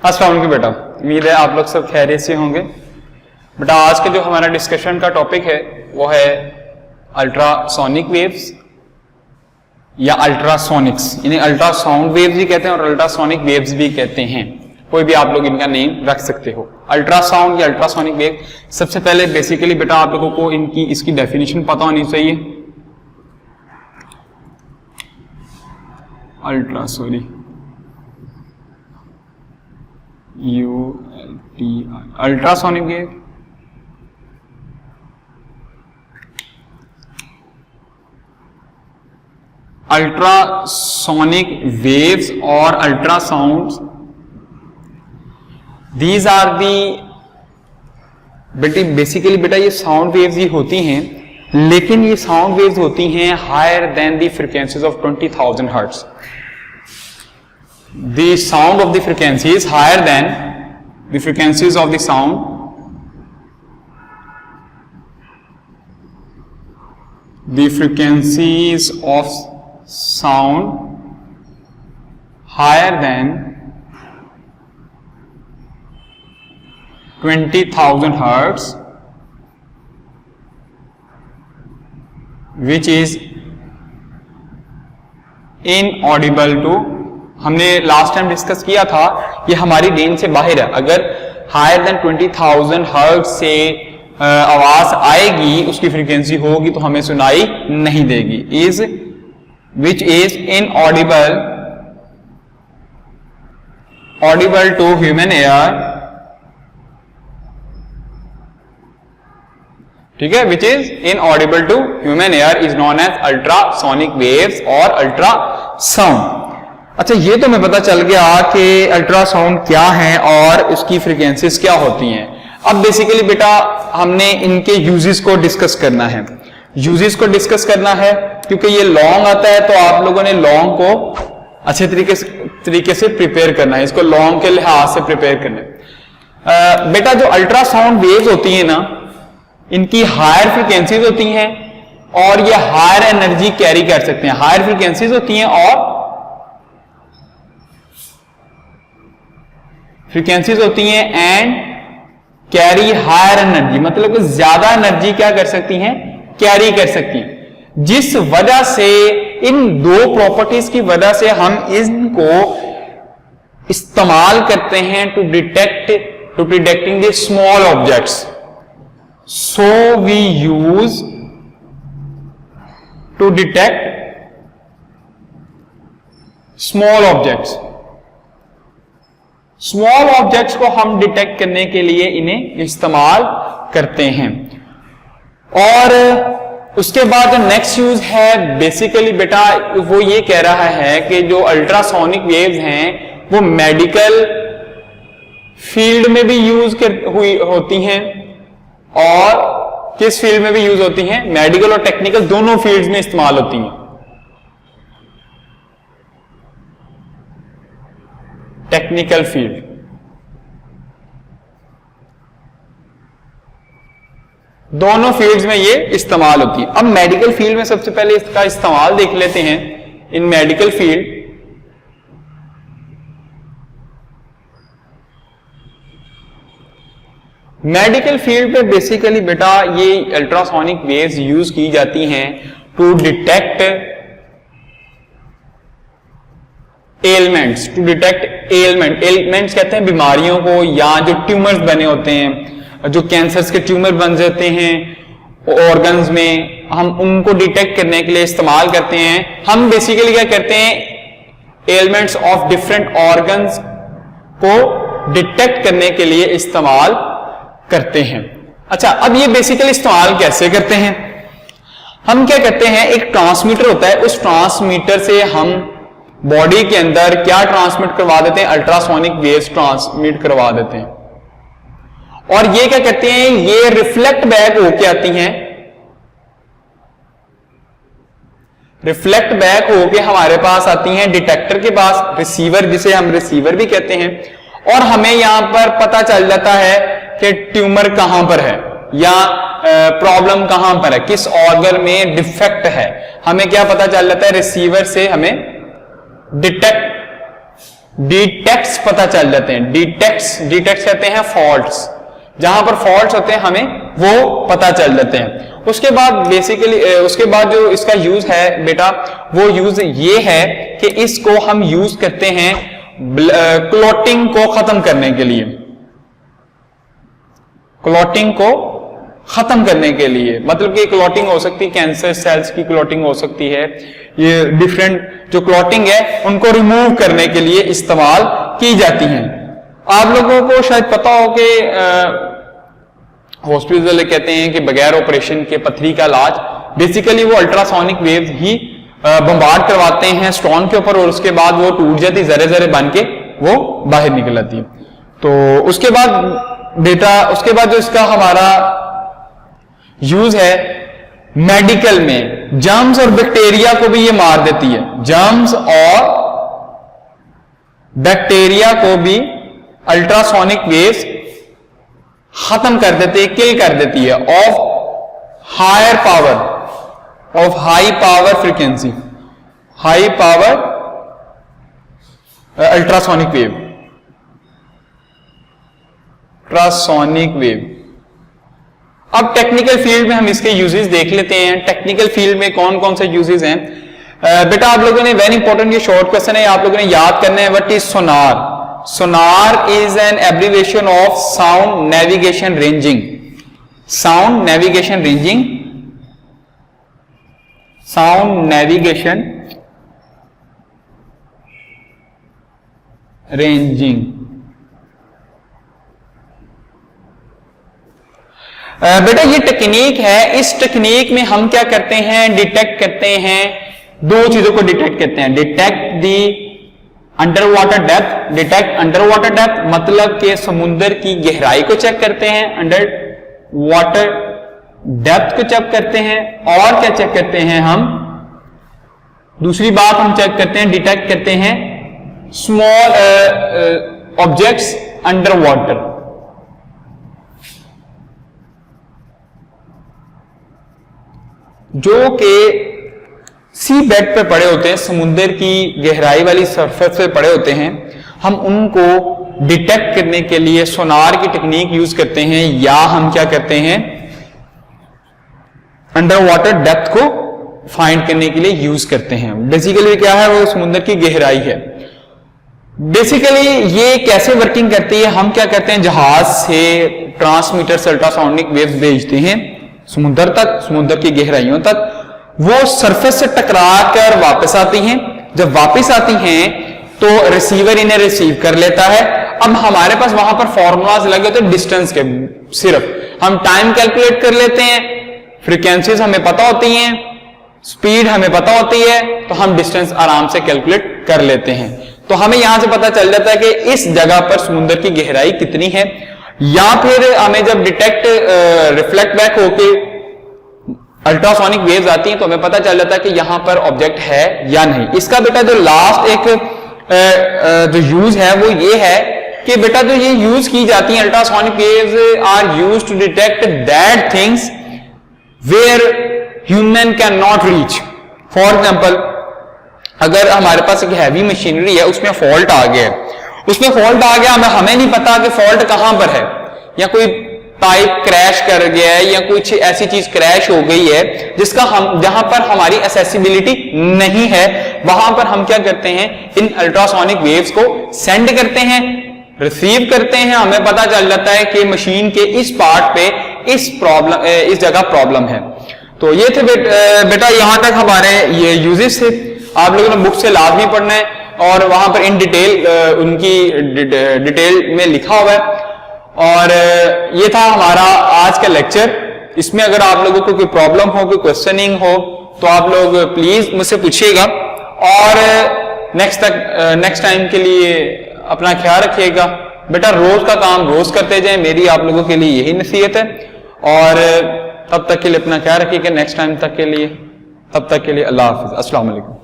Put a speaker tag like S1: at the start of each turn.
S1: अस्सलाम वालेकुम बेटा, उम्मीद है आप लोग सब खैरियत से होंगे। बेटा आज का जो हमारा डिस्कशन का टॉपिक है वो है अल्ट्रासोनिक वेव्स या अल्ट्रासोनिक्स, यानी अल्ट्रासाउंड वेव्स भी कहते हैं और अल्ट्रासोनिक वेव्स भी कहते हैं। कोई भी आप लोग इनका नेम रख सकते हो। अल्ट्रासाउंड या अल्ट्रासोनिक वेव, सबसे पहले बेसिकली बेटा आप लोगों को इसकी डेफिनेशन पता होनी चाहिए। अल्ट्रासोनिक वेव अल्ट्रासोनिक वेव्स और ultrasounds, these are the basically बेटा ये साउंड वेव्स ही होती हैं, लेकिन ये साउंड वेव्स होती हैं higher than the frequencies of 20,000 hertz. The sound of the frequency is higher than the frequencies of the sound higher than 20,000 hertz, which is inaudible to, हमने last time discuss किया था ये हमारी range से बाहर है। अगर हायर देन 20,000 हर्ट्ज से आवाज आएगी, उसकी फ्रीक्वेंसी होगी तो हमें सुनाई नहीं देगी। Is which is audible to human ear, ठीक है, which is inaudible to human ear is known as ultrasonic waves और अल्ट्रासाउंड। अच्छा, ये तो मैं पता चल गया कि अल्ट्रासाउंड क्या है और उसकी फ्रीक्वेंसीज क्या होती हैं। अब बेसिकली बेटा हमने इनके यूजेस को डिस्कस करना है। यूजेस को डिस्कस करना है क्योंकि ये लॉन्ग आता है, तो आप लोगों ने लॉन्ग को अच्छे तरीके से प्रिपेयर करना है, इसको लॉन्ग के लिहाज से प्रिपेयर करना है। बेटा जो अल्ट्रासाउंड वेव्स होती है ना, इनकी हायर फ्रीक्वेंसीज होती हैं और ये हायर एनर्जी कैरी कर सकते हैं। हायर फ्रीक्वेंसीज होती हैं और फ्रीक्वेंसीज होती हैं एंड कैरी हायर एनर्जी, मतलब कि ज्यादा एनर्जी क्या कर सकती हैं, कैरी कर सकती हैं। जिस वजह से इन दो प्रॉपर्टीज की वजह से हम इनको इस्तेमाल करते हैं to detecting the small objects. So we use to detect small objects. Small objects को हम डिटेक्ट करने के लिए इन्हें इस्तेमाल करते हैं। और उसके बाद नेक्स्ट यूज है बेसिकली बेटा वो ये कह रहा है कि जो अल्ट्रासोनिक वेव्स हैं वो मेडिकल फील्ड में भी यूज होती हैं और किस फील्ड में भी यूज होती हैं, मेडिकल और टेक्निकल दोनों फील्ड्स में इस्तेमाल होती हैं। टेक्निकल फील्ड, दोनों फील्ड्स में ये इस्तेमाल होती है। अब मेडिकल फील्ड में सबसे पहले इसका इस्तेमाल देख लेते हैं। In medical field, medical field पे बेसिकली बेटा ये अल्ट्रासोनिक वेव्स यूज की जाती हैं to detect elements, to detect elements कहते हैं बीमारियों को, या जो ट्यूमर्स बने होते हैं, जो कैंसर्स के ट्यूमर बन जाते हैं ऑर्गन्स में, हम उनको डिटेक्ट करने के लिए इस्तेमाल करते हैं। हम बेसिकली क्या करते हैं, एलिमेंट्स ऑफ डिफरेंट ऑर्गन्स को डिटेक्ट करने के लिए इस्तेमाल करते हैं। अच्छा, अब ये बेसिकली इस्तेमाल कैसे करते हैं, हम क्या करते हैं, एक ट्रांसमीटर होता है, उस ट्रांसमीटर से हम बॉडी के अंदर क्या ट्रांसमिट करवा देते हैं, अल्ट्रासोनिक वेव्स ट्रांसमिट करवा देते हैं। और ये क्या करते हैं, ये रिफ्लेक्ट बैक होके आती हैं, रिफ्लेक्ट बैक होके हमारे पास आती हैं डिटेक्टर के पास, रिसीवर जिसे हम रिसीवर भी कहते हैं। और हमें यहां पर पता चल जाता है कि ट्यूमर कहां पर है या प्रॉब्लम कहां पर है, किस ऑर्गन में डिफेक्ट है, हमें क्या पता चल जाता है, रिसीवर से हमें डिटेक्ट्स पता चल जाते हैं। डिटेक्ट्स कहते हैं फॉल्ट्स, जहां पर फॉल्ट्स होते हैं हमें वो पता चल जाते हैं। उसके बाद बेसिकली उसके बाद जो इसका यूज है बेटा, वो यूज ये है कि इसको हम यूज करते हैं क्लॉटिंग को खत्म करने के लिए। क्लॉटिंग को खत्म करने के लिए मतलब कि क्लॉटिंग हो सकती है, कैंसर सेल्स की क्लॉटिंग हो सकती है, ये डिफरेंट जो क्लॉटिंग है उनको रिमूव करने के लिए इस्तेमाल की जाती हैं। आप लोगों को शायद पता हो कि हॉस्पिटल वाले कहते हैं कि बगैर ऑपरेशन के पथरी का इलाज बेसिकली वो अल्ट्रासोनिक वेव्स ही बम्बार्ड करवाते हैं स्टोन के ऊपर, और उसके बाद वो टूट जाती, जरे जरे बन के वो बाहर निकल आती है। तो उसके बाद बेटा, उसके बाद जो इसका हमारा यूज है मेडिकल में, जर्म्स और बैक्टीरिया को भी ये मार देती है। जर्म्स और बैक्टीरिया को भी अल्ट्रासोनिक वेव्स खत्म कर देती है, किल कर देती है of higher power, of high power frequency, high power ultrasonic wave, ultrasonic wave. अब टेक्निकल फील्ड में हम इसके यूजेस देख लेते हैं। टेक्निकल फील्ड में कौन कौन से यूजेस हैं बेटा, आप लोगों ने वेरी इंपॉर्टेंट ये शॉर्ट क्वेश्चन है, आप लोगों ने याद करना है। What is Sonar? Sonar is an abbreviation of sound navigation ranging. Sound navigation ranging, sound navigation ranging. बेटा ये टेक्निक है, इस टेक्निक में हम क्या करते हैं, डिटेक्ट करते हैं, दो चीजों को डिटेक्ट करते हैं। Detect the underwater depth, detect underwater depth मतलब कि समुद्र की गहराई को चेक करते हैं, अंडर वाटर डेप्थ को चेक करते हैं, और क्या चेक करते हैं हम, दूसरी बात हम चेक करते हैं, डिटेक्ट करते हैं स्मॉल ऑब्जेक्ट्स अंडर वाटर। जो कि सी बेड पे पड़े होते हैं, समुद्र की गहराई वाली सरफेस पे पड़े होते हैं, हम उनको डिटेक्ट करने के लिए सोनार की टेक्निक यूज करते हैं, या हम क्या करते हैं अंडर वाटर डेप्थ को फाइंड करने के लिए यूज करते हैं। बेसिकली क्या है, वो समुद्र की गहराई है। बेसिकली ये कैसे वर्किंग करती है, हम क्या करते हैं, जहाज से ट्रांसमीटर से अल्ट्रासोनिक वेव्स भेजते हैं समुद्र तक, समुद्र की गहराइयों तक, वो सरफेस से टकरा कर वापस आती हैं। जब वापस आती हैं तो रिसीवर इन्हें रिसीव कर लेता है। अब हमारे पास वहां पर फॉर्मूलाज लगे होते हैं डिस्टेंस के, सिर्फ हम टाइम कैलकुलेट कर लेते हैं, फ्रीक्वेंसीज हमें पता होती हैं, स्पीड हमें पता होती है, तो हम डिस्टेंस आराम से कैलकुलेट कर लेते हैं। तो हमें यहां से पता चल जाता है कि इस जगह पर समुद्र की गहराई कितनी है, या फिर हमें जब डिटेक्ट रिफ्लेक्ट बैक होके अल्ट्रासोनिक वेव्स आती हैं तो हमें पता चल जाता है कि यहां पर ऑब्जेक्ट है या नहीं। इसका बेटा जो लास्ट एक जो यूज है वो ये है कि बेटा जो ये यूज की जाती हैं ultrasonic waves are used to detect that things where human can not reach. For example, अगर हमारे पास एक हैवी मशीनरी है, उसमें फॉल्ट आ गया, उसमें फॉल्ट आ गया, हमें नहीं पता कि फॉल्ट कहां पर है, या कोई पाइप क्रैश कर गया है, या कुछ ऐसी चीज क्रैश हो गई है जिसका हम, जहां पर हमारी एक्सेसिबिलिटी नहीं है, वहां पर हम क्या करते हैं, इन अल्ट्रासोनिक वेव्स को सेंड करते हैं, रिसीव करते हैं। हमें पता चल जाता है कि मशीन के इस पार्ट पे इस जगह प्रॉब्लम है। तो ये थे बेटा यहां तक हमारे ये यूजेस थे। आप लोगों ने बुक से लाजमी पढ़ना है, और वहां पर इन डिटेल उनकी डिटेल में लिखा हुआ है। और ये था हमारा आज का लेक्चर। इसमें अगर आप लोगों को कोई प्रॉब्लम हो, कोई क्वेश्चनिंग हो, तो आप लोग प्लीज मुझसे पूछिएगा। और नेक्स्ट टाइम के लिए अपना ख्याल रखिएगा। बेटा रोज का काम रोज करते जाएं, मेरी आप लोगों के लिए यही नसीहत है। और तब तक के लिए अपना ख्याल रखिएगा। नेक्स्ट टाइम तक के लिए, तब तक के लिए अल्लाह हाफिज, अस्सलाम वालेकुम।